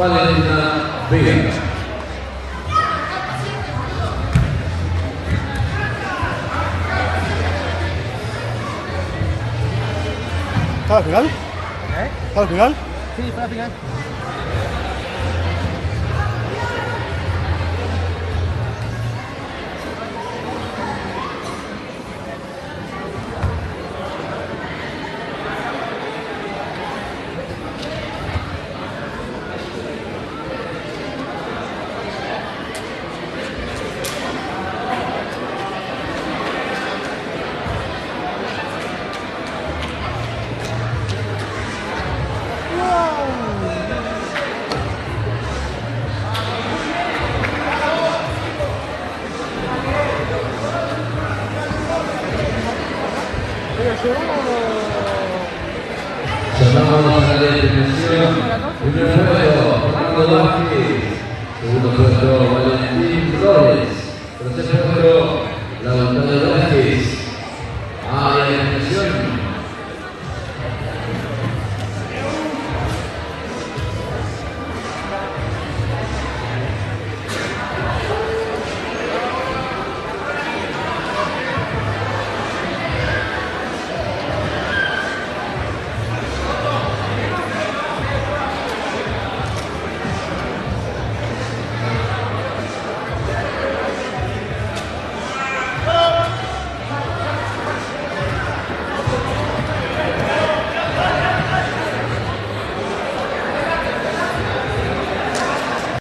Valentina Vega. ¿Está la final? ¿Está la final? Sí, fue la final. Llamamos a la detención. Primer puesto, Fernando Vázquez. Segundo puesto, Valentín Flores. Tercer puesto, Laura.